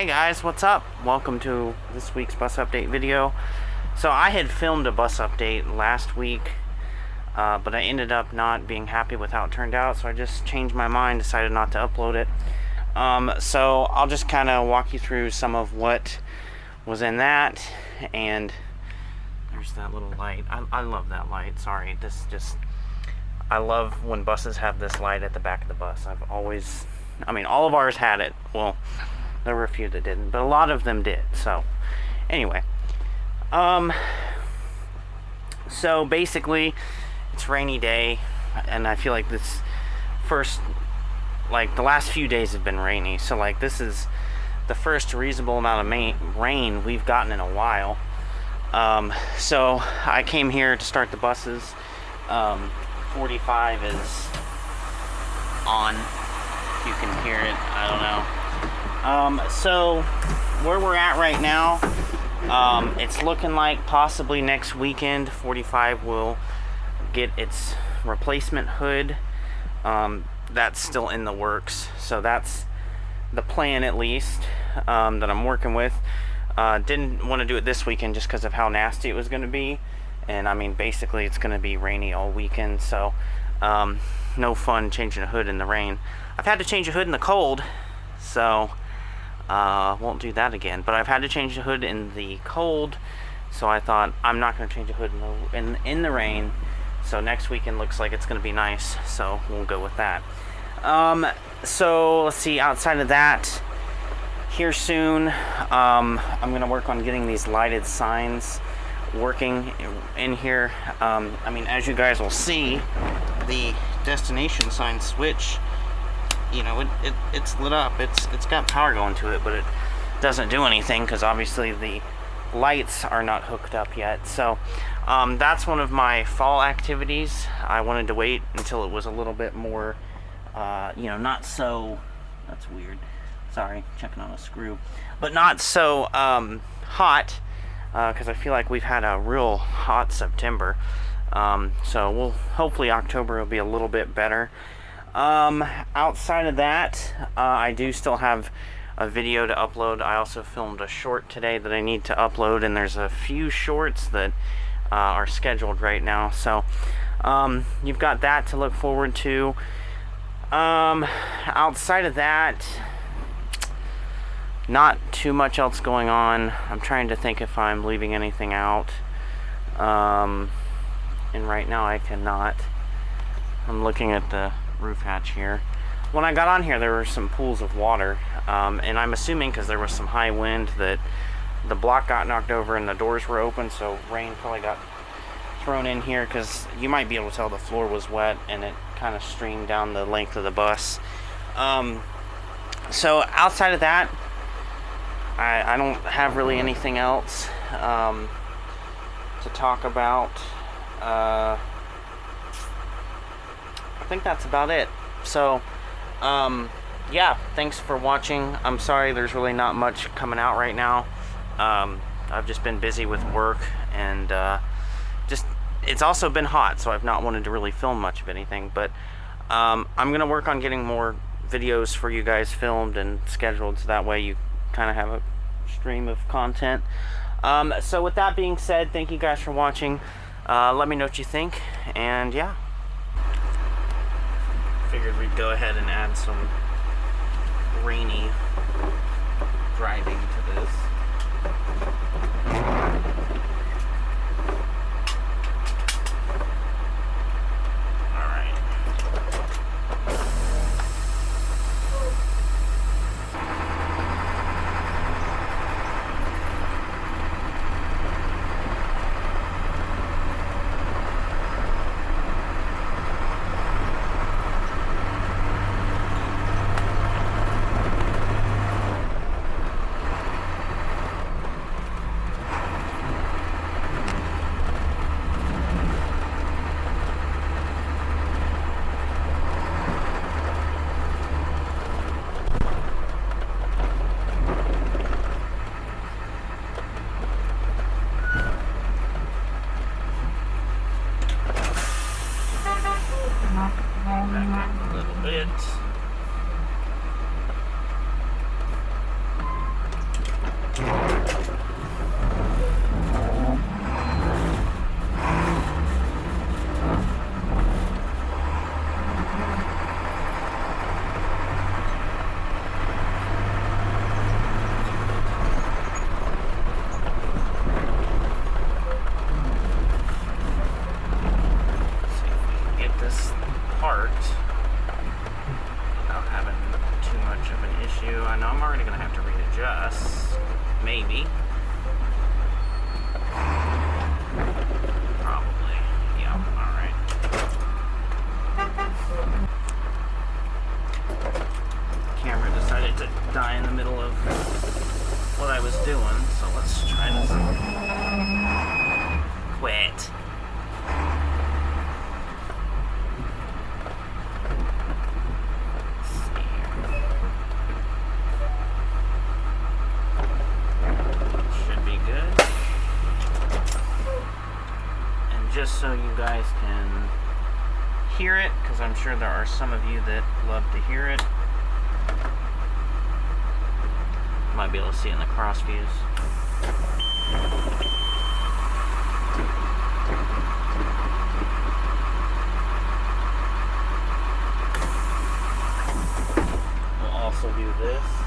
Hey guys, what's up? Welcome to this week's bus update video. So I had filmed a bus update last week, but I ended up not being happy with how it turned out, so I just changed my mind, decided not to upload it. So I'll just kind of walk you through some of what was in that, and there's that little light. I love that light. Sorry, I love when buses have this light at the back of the bus. All of ours had it. Well, there were a few that didn't, but a lot of them did. So anyway, so basically it's a rainy day, and I feel like the last few days have been rainy, so like this is the first reasonable amount of rain we've gotten in a while. So I came here to start the buses. 45 is on, if you can hear it, I don't know. So where we're at right now, it's looking like possibly next weekend 45 will get its replacement hood. That's still in the works, so that's the plan, at least, that I'm working with. Didn't want to do it this weekend just because of how nasty it was going to be, and I mean basically it's going to be rainy all weekend, so no fun changing a hood in the rain. I've had to change a hood in the cold, so won't do that again, but I've had to change the hood in the cold, so I thought I'm not going to change a hood in the rain. So next weekend looks like it's going to be nice, so we'll go with that. So let's see, outside of that, here soon, I'm going to work on getting these lighted signs working in here. As you guys will see, the destination sign switch, it's lit up. It's got power going to it, but it doesn't do anything because obviously the lights are not hooked up yet. So that's one of my fall activities. I wanted to wait until it was a little bit more, not so, that's weird. Sorry, checking on a screw. But not so hot, because I feel like we've had a real hot September. So hopefully October will be a little bit better. Outside of that, I do still have a video to upload. I also filmed a short today that I need to upload, and there's a few shorts that are scheduled right now. So you've got that to look forward to. Outside of that, not too much else going on. I'm trying to think if I'm leaving anything out. And right now I cannot. I'm looking at the roof hatch here. When I got on here, there were some pools of water, and I'm assuming because there was some high wind that the block got knocked over and the doors were open, so rain probably got thrown in here, because you might be able to tell the floor was wet and it kind of streamed down the length of the bus. So outside of that, I don't have really anything else to talk about. I think that's about it. So yeah, thanks for watching. I'm sorry there's really not much coming out right now. I've just been busy with work, and it's also been hot, so I've not wanted to really film much of anything, but I'm gonna work on getting more videos for you guys filmed and scheduled, so that way you kind of have a stream of content. So with that being said, thank you guys for watching. Let me know what you think, and yeah, figured we'd go ahead and add some rainy driving to this. us. Maybe. Probably. Yeah, alright. Camera decided to die in the middle of what I was doing, so let's try this. Quit. Just so you guys can hear it, because I'm sure there are some of you that love to hear it. Might be able to see it in the cross views. We'll also do this.